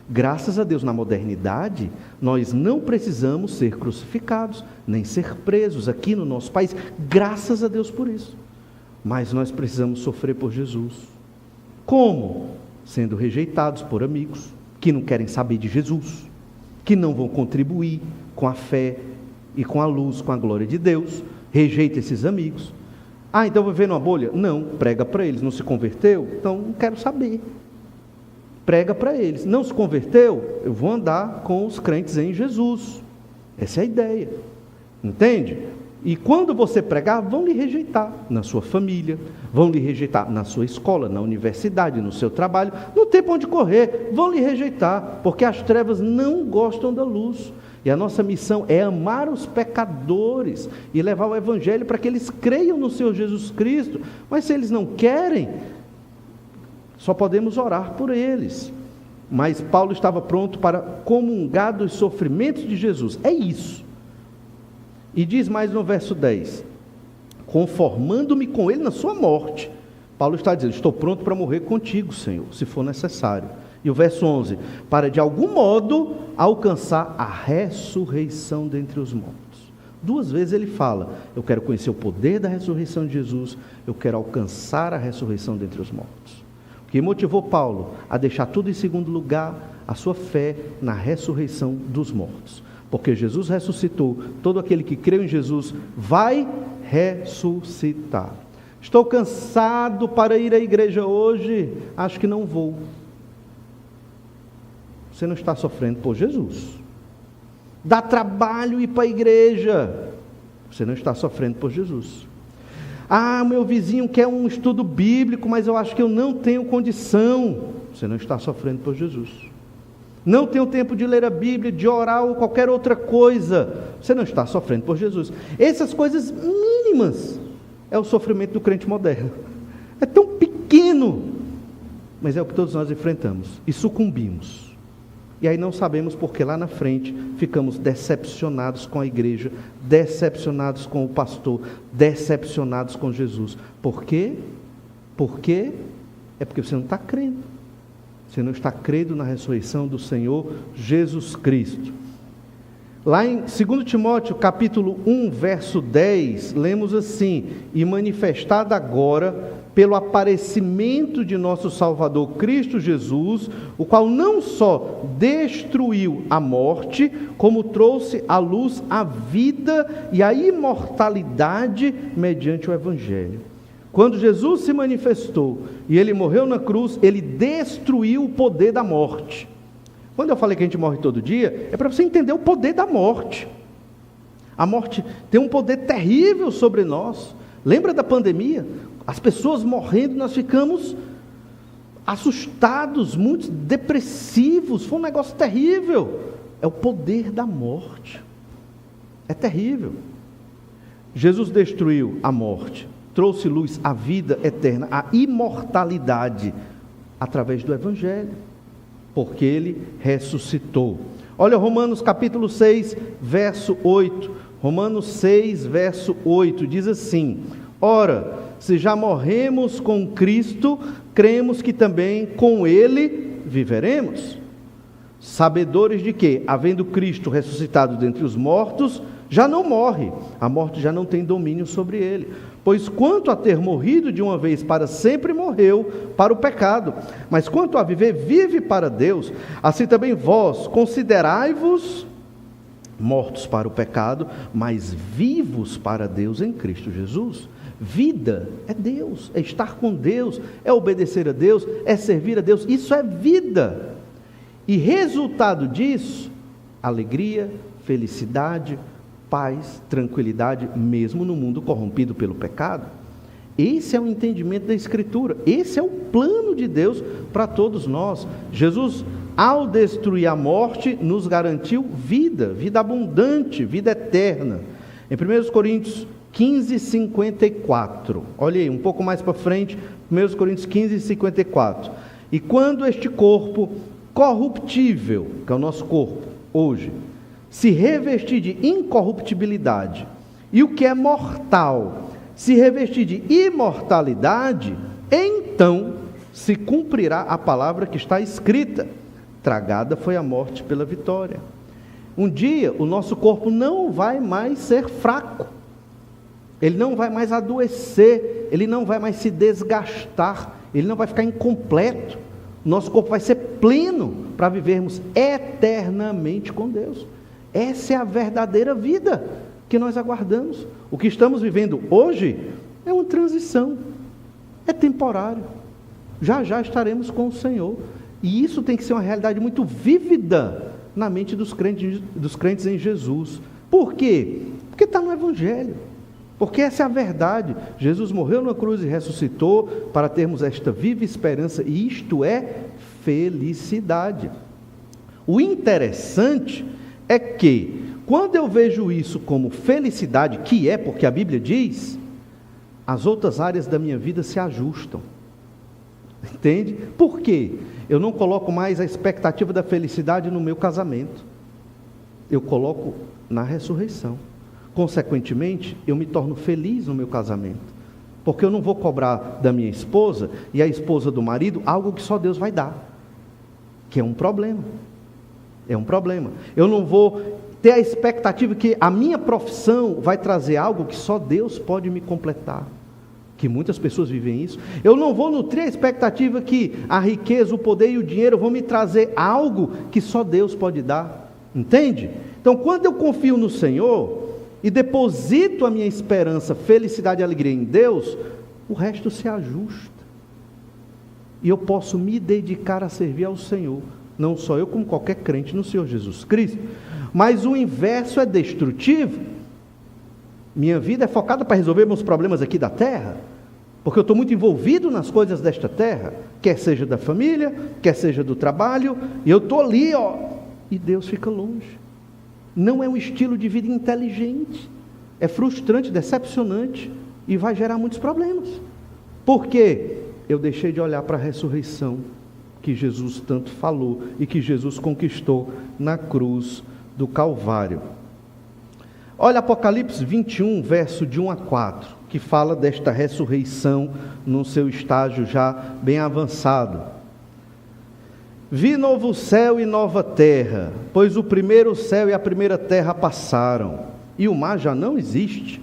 Graças a Deus, na modernidade, nós não precisamos ser crucificados, nem ser presos aqui no nosso país. Graças a Deus por isso. Mas nós precisamos sofrer por Jesus. Como? Sendo rejeitados por amigos, que não querem saber de Jesus, que não vão contribuir com a fé e com a luz, com a glória de Deus. Rejeita esses amigos. Ah, então eu vou viver numa bolha? Não, prega para eles. Não se converteu? Então não quero saber. Prega para eles. Não se converteu? Eu vou andar com os crentes em Jesus. Essa é a ideia. Entende? E quando você pregar, vão lhe rejeitar na sua família, vão lhe rejeitar na sua escola, na universidade, no seu trabalho, não tem para onde correr, vão lhe rejeitar, porque as trevas não gostam da luz. E a nossa missão é amar os pecadores e levar o Evangelho para que eles creiam no Senhor Jesus Cristo. Mas se eles não querem, só podemos orar por eles. Mas Paulo estava pronto para comungar dos sofrimentos de Jesus. É isso. E diz mais no verso 10: conformando-me com ele na sua morte. Paulo está dizendo: estou pronto para morrer contigo, Senhor, se for necessário. E o verso 11: para de algum modo alcançar a ressurreição dentre os mortos. 2 vezes ele fala: eu quero conhecer o poder da ressurreição de Jesus, eu quero alcançar a ressurreição dentre os mortos. O que motivou Paulo a deixar tudo em segundo lugar? A sua fé na ressurreição dos mortos. Porque Jesus ressuscitou, todo aquele que creu em Jesus vai ressuscitar. Estou cansado para ir à igreja hoje, acho que não vou. Você não está sofrendo por Jesus. Dá trabalho ir para a igreja, você não está sofrendo por Jesus. Ah, meu vizinho quer um estudo bíblico, mas eu acho que eu não tenho condição. Você não está sofrendo por Jesus. Não tenho tempo de ler a Bíblia, de orar ou qualquer outra coisa. Você não está sofrendo por Jesus. Essas coisas mínimas é o sofrimento do crente moderno. É tão pequeno, mas é o que todos nós enfrentamos e sucumbimos. E aí não sabemos porque lá na frente ficamos decepcionados com a igreja, decepcionados com o pastor, decepcionados com Jesus. Por quê? Por quê? É porque você não está crendo. Você não está crendo na ressurreição do Senhor Jesus Cristo. Lá em 2 Timóteo capítulo 1, verso 10, lemos assim: e manifestada agora pelo aparecimento de nosso Salvador Cristo Jesus, o qual não só destruiu a morte, como trouxe à luz a vida e a imortalidade mediante o Evangelho. Quando Jesus se manifestou e ele morreu na cruz, ele destruiu o poder da morte. Quando eu falei que a gente morre todo dia, é para você entender o poder da morte. A morte tem um poder terrível sobre nós. Lembra da pandemia? As pessoas morrendo, nós ficamos assustados, muitos depressivos, foi um negócio terrível. É o poder da morte. É terrível. Jesus destruiu a morte, trouxe luz à vida eterna, à imortalidade, através do Evangelho, porque ele ressuscitou. Olha Romanos capítulo 6, verso 8. Romanos 6, verso 8, diz assim: ora, se já morremos com Cristo, cremos que também com Ele viveremos. Sabedores de que, havendo Cristo ressuscitado dentre os mortos, já não morre, a morte já não tem domínio sobre ele. Pois quanto a ter morrido de uma vez para sempre, morreu para o pecado, mas quanto a viver, vive para Deus. Assim também vós, considerai-vos mortos para o pecado, mas vivos para Deus em Cristo Jesus. Vida é Deus, é estar com Deus, é obedecer a Deus, é servir a Deus. Isso é vida. E resultado disso, alegria, felicidade, paz, tranquilidade, mesmo no mundo corrompido pelo pecado. Esse é o entendimento da Escritura, esse é o plano de Deus para todos nós. Jesus, ao destruir a morte, nos garantiu vida, vida abundante, vida eterna. Em 1 Coríntios 15, 54, olha aí, um pouco mais para frente, 1 Coríntios 15, 54. E quando este corpo corruptível, que é o nosso corpo hoje, se revestir de incorruptibilidade, e o que é mortal se revestir de imortalidade, então se cumprirá a palavra que está escrita: tragada foi a morte pela vitória. Um dia o nosso corpo não vai mais ser fraco, ele não vai mais adoecer, ele não vai mais se desgastar, ele não vai ficar incompleto. Nosso corpo vai ser pleno para vivermos eternamente com Deus. Essa é a verdadeira vida que nós aguardamos. O que estamos vivendo hoje é uma transição, é temporário. Já já estaremos com o Senhor. E isso tem que ser uma realidade muito vívida na mente dos crentes em Jesus. Por quê? Porque está no Evangelho. Porque essa é a verdade. Jesus morreu na cruz e ressuscitou para termos esta viva esperança, e isto é felicidade. O interessante é que, quando eu vejo isso como felicidade, que é porque a Bíblia diz, as outras áreas da minha vida se ajustam. Entende? Por quê? Eu não coloco mais a expectativa da felicidade no meu casamento. Eu coloco na ressurreição. Consequentemente, eu me torno feliz no meu casamento. Porque eu não vou cobrar da minha esposa e a esposa do marido algo que só Deus vai dar. Que é um problema. É um problema. Eu não vou ter a expectativa que a minha profissão vai trazer algo que só Deus pode me completar. Que muitas pessoas vivem isso. Eu não vou nutrir a expectativa que a riqueza, o poder e o dinheiro vão me trazer algo que só Deus pode dar. Entende? Então, quando eu confio no Senhor e deposito a minha esperança, felicidade e alegria em Deus, o resto se ajusta. E eu posso me dedicar a servir ao Senhor. Não só eu, como qualquer crente no Senhor Jesus Cristo. Mas o inverso é destrutivo. Minha vida é focada para resolver meus problemas aqui da terra, porque eu estou muito envolvido nas coisas desta terra, quer seja da família, quer seja do trabalho, e eu estou ali, e Deus fica longe. Não é um estilo de vida inteligente, é frustrante, decepcionante, e vai gerar muitos problemas. Por quê? Eu deixei de olhar para a ressurreição, que Jesus tanto falou, e que Jesus conquistou na cruz do Calvário. Olha Apocalipse 21, verso de 1 a 4, que fala desta ressurreição no seu estágio já bem avançado. Vi novo céu e nova terra, pois o primeiro céu e a primeira terra passaram, e o mar já não existe.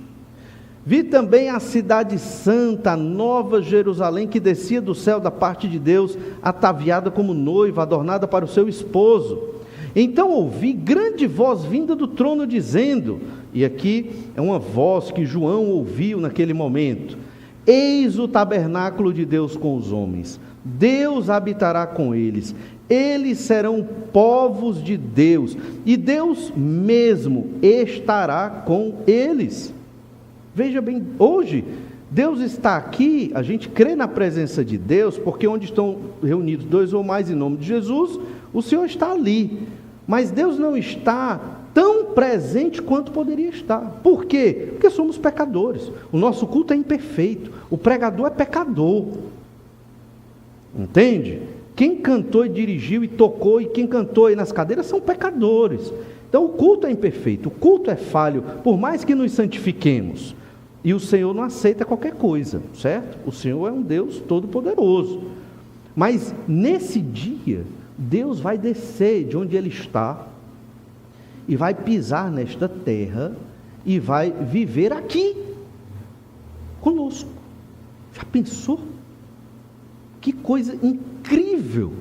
Vi também a cidade santa, a nova Jerusalém, que descia do céu da parte de Deus, ataviada como noiva, adornada para o seu esposo. Então ouvi grande voz vinda do trono dizendo, e aqui é uma voz que João ouviu naquele momento: eis o tabernáculo de Deus com os homens, Deus habitará com eles, eles serão povos de Deus, e Deus mesmo estará com eles. Veja bem, hoje Deus está aqui, a gente crê na presença de Deus, porque onde estão reunidos dois ou mais em nome de Jesus, o Senhor está ali. Mas Deus não está tão presente quanto poderia estar. Por quê? Porque somos pecadores. O nosso culto é imperfeito. O pregador é pecador. Entende? Quem cantou e dirigiu e tocou e quem cantou aí nas cadeiras são pecadores. Então o culto é imperfeito, o culto é falho, por mais que nos santifiquemos. E o Senhor não aceita qualquer coisa, certo? O Senhor é um Deus todo-poderoso. Mas nesse dia, Deus vai descer de onde Ele está e vai pisar nesta terra e vai viver aqui conosco. Já pensou? Que coisa incrível!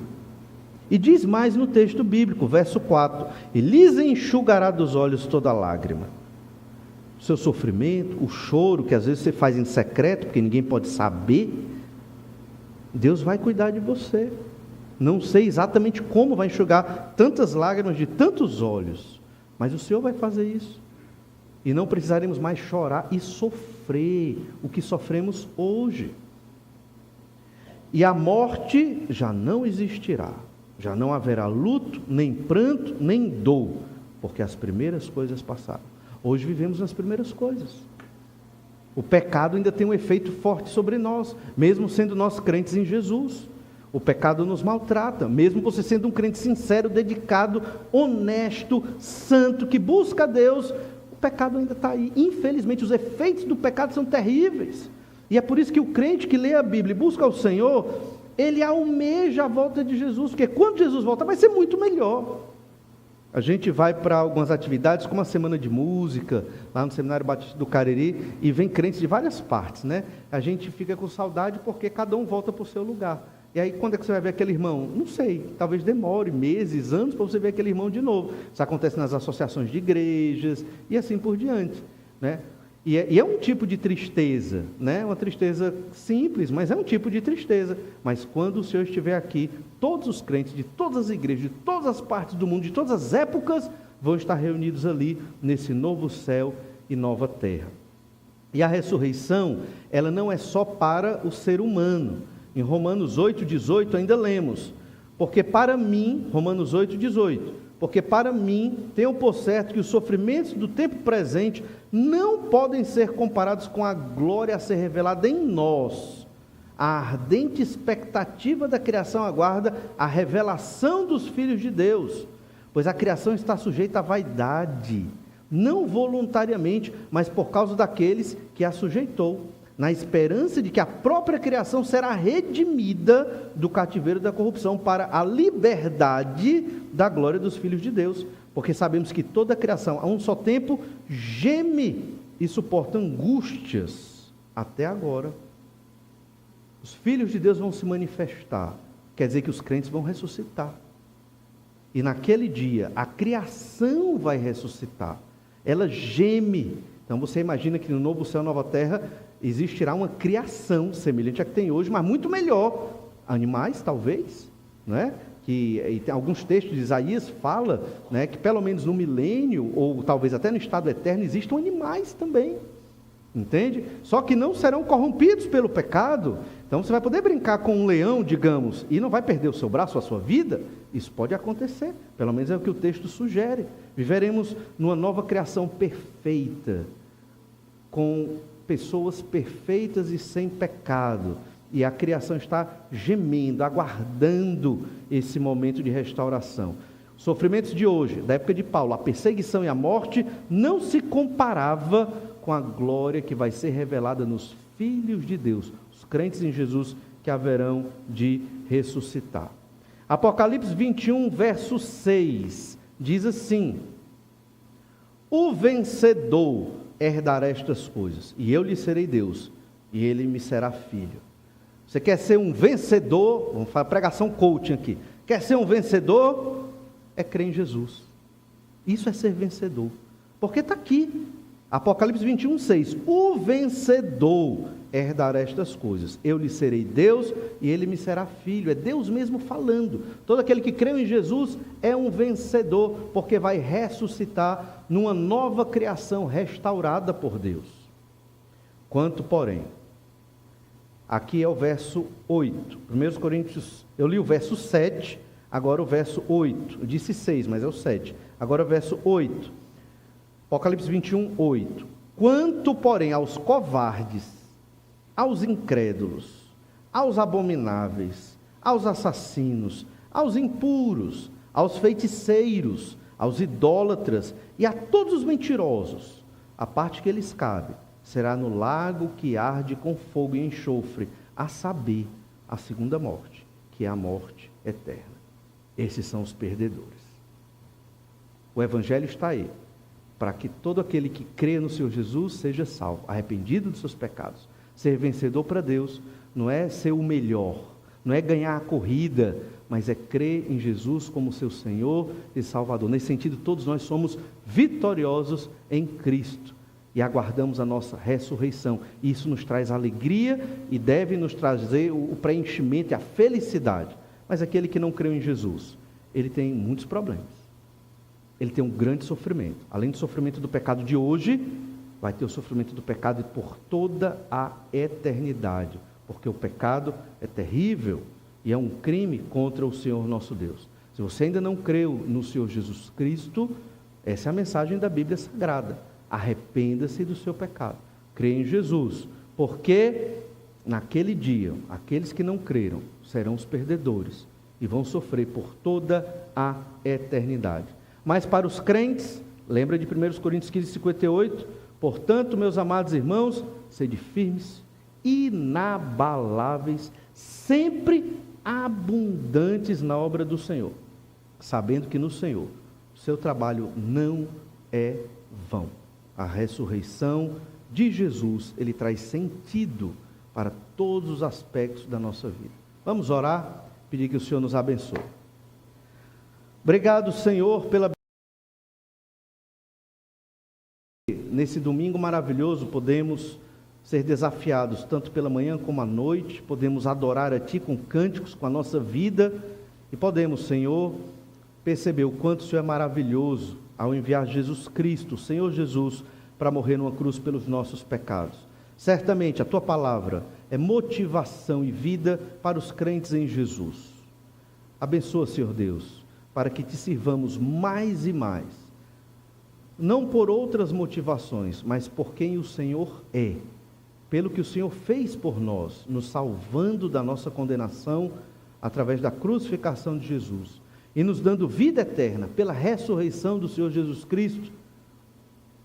E diz mais no texto bíblico, verso 4: e lhes enxugará dos olhos toda lágrima. O seu sofrimento, o choro que às vezes você faz em secreto, porque ninguém pode saber, Deus vai cuidar de você. Não sei exatamente como vai enxugar tantas lágrimas de tantos olhos, mas o Senhor vai fazer isso. E não precisaremos mais chorar e sofrer o que sofremos hoje. E a morte já não existirá. Já não haverá luto, nem pranto, nem dor, porque as primeiras coisas passaram. Hoje vivemos nas primeiras coisas. O pecado ainda tem um efeito forte sobre nós, mesmo sendo nós crentes em Jesus. O pecado nos maltrata, mesmo você sendo um crente sincero, dedicado, honesto, santo, que busca a Deus, o pecado ainda está aí. Infelizmente, os efeitos do pecado são terríveis. E é por isso que o crente que lê a Bíblia e busca o Senhor, ele almeja a volta de Jesus, porque quando Jesus voltar vai ser muito melhor. A gente vai para algumas atividades, como a Semana de Música, lá no Seminário Batista do Cariri, e vem crentes de várias partes, né? A gente fica com saudade porque cada um volta para o seu lugar. E aí, quando é que você vai ver aquele irmão? Não sei, talvez demore meses, anos, para você ver aquele irmão de novo. Isso acontece nas associações de igrejas, e assim por diante, né? E é um tipo de tristeza, né? Uma tristeza simples, mas é um tipo de tristeza. Mas quando o Senhor estiver aqui, todos os crentes de todas as igrejas, de todas as partes do mundo, de todas as épocas, vão estar reunidos ali, nesse novo céu e nova terra. E a ressurreição, ela não é só para o ser humano. Em Romanos 8,18 ainda lemos, porque para mim, Romanos 8,18, porque para mim tenho por certo que os sofrimentos do tempo presente não podem ser comparados com a glória a ser revelada em nós. A ardente expectativa da criação aguarda a revelação dos filhos de Deus, pois a criação está sujeita à vaidade, não voluntariamente, mas por causa daqueles que a sujeitou, na esperança de que a própria criação será redimida do cativeiro da corrupção para a liberdade da glória dos filhos de Deus, porque sabemos que toda a criação, a um só tempo, geme e suporta angústias até agora. Os filhos de Deus vão se manifestar, quer dizer que os crentes vão ressuscitar. E naquele dia, a criação vai ressuscitar. Ela geme. Então você imagina que no novo céu e nova terra existirá uma criação semelhante à que tem hoje, mas muito melhor. Animais, talvez, né? E tem alguns textos de Isaías fala, né, que pelo menos no milênio, ou talvez até no estado eterno, existam animais também. Entende? Só que não serão corrompidos pelo pecado. Então você vai poder brincar com um leão, digamos, e não vai perder o seu braço, a sua vida. Isso pode acontecer, pelo menos é o que o texto sugere. Viveremos numa nova criação perfeita, com pessoas perfeitas e sem pecado. E a criação está gemendo, aguardando esse momento de restauração. Os sofrimentos de hoje, da época de Paulo, a perseguição e a morte, não se comparava com a glória que vai ser revelada nos filhos de Deus, os crentes em Jesus que haverão de ressuscitar. Apocalipse 21, verso 6, diz assim: o vencedor herdará estas coisas, e eu lhe serei Deus, e ele me será filho. Você quer ser um vencedor? Vamos fazer pregação coaching aqui. Quer ser um vencedor? É crer em Jesus. Isso é ser vencedor. Porque está aqui. Apocalipse 21, 6. O vencedor herdará estas coisas. Eu lhe serei Deus e ele me será filho. É Deus mesmo falando. Todo aquele que crê em Jesus é um vencedor, porque vai ressuscitar numa nova criação restaurada por Deus. Quanto, porém, aqui é o verso 8. 1 Coríntios, eu li o verso 7, agora o verso 8. Eu disse 6, mas é o 7. Agora o verso 8. Apocalipse 21, 8. Quanto, porém, aos covardes, aos incrédulos, aos abomináveis, aos assassinos, aos impuros, aos feiticeiros, aos idólatras e a todos os mentirosos, a parte que lhes cabe será no lago que arde com fogo e enxofre, a saber, a segunda morte, que é a morte eterna. Esses são os perdedores. O Evangelho está aí, para que todo aquele que crê no Senhor Jesus seja salvo, arrependido dos seus pecados. Ser vencedor para Deus não é ser o melhor, não é ganhar a corrida, mas é crer em Jesus como seu Senhor e Salvador. Nesse sentido, todos nós somos vitoriosos em Cristo e aguardamos a nossa ressurreição. Isso nos traz alegria e deve nos trazer o preenchimento e a felicidade. Mas aquele que não creu em Jesus, ele tem muitos problemas. Ele tem um grande sofrimento. Além do sofrimento do pecado de hoje, vai ter o sofrimento do pecado por toda a eternidade. Porque o pecado é terrível e é um crime contra o Senhor nosso Deus. Se você ainda não creu no Senhor Jesus Cristo, essa é a mensagem da Bíblia Sagrada. Arrependa-se do seu pecado. Creia em Jesus. Porque naquele dia, aqueles que não creram serão os perdedores e vão sofrer por toda a eternidade. Mas para os crentes, lembra de 1 Coríntios 15, 58? Portanto, meus amados irmãos, sede firmes, inabaláveis, sempre abundantes na obra do Senhor, sabendo que no Senhor o seu trabalho não é vão. A ressurreição de Jesus, ele traz sentido para todos os aspectos da nossa vida. Vamos orar, pedir que o Senhor nos abençoe. Obrigado, Senhor, pela nesse domingo maravilhoso podemos ser desafiados, tanto pela manhã como à noite, podemos adorar a Ti com cânticos, com a nossa vida, e podemos, Senhor, perceber o quanto o Senhor é maravilhoso, ao enviar Jesus Cristo, o Senhor Jesus, para morrer numa cruz pelos nossos pecados. Certamente a tua palavra é motivação e vida para os crentes em Jesus. Abençoa, Senhor Deus, para que te sirvamos mais e mais, não por outras motivações, mas por quem o Senhor é, pelo que o Senhor fez por nós, nos salvando da nossa condenação através da crucificação de Jesus e nos dando vida eterna pela ressurreição do Senhor Jesus Cristo,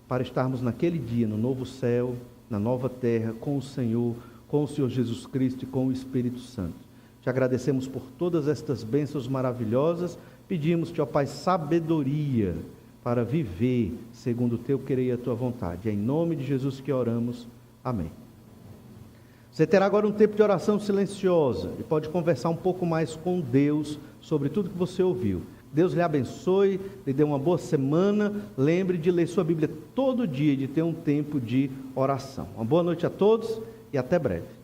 para estarmos naquele dia no novo céu, na nova terra, com o Senhor Jesus Cristo e com o Espírito Santo. Te agradecemos por todas estas bênçãos maravilhosas, pedimos-te, ó Pai, sabedoria para viver segundo o teu querer e a tua vontade. É em nome de Jesus que oramos. Amém. Você terá agora um tempo de oração silenciosa e pode conversar um pouco mais com Deus sobre tudo que você ouviu. Deus lhe abençoe, lhe dê uma boa semana. Lembre de ler sua Bíblia todo dia e de ter um tempo de oração. Uma boa noite a todos e até breve.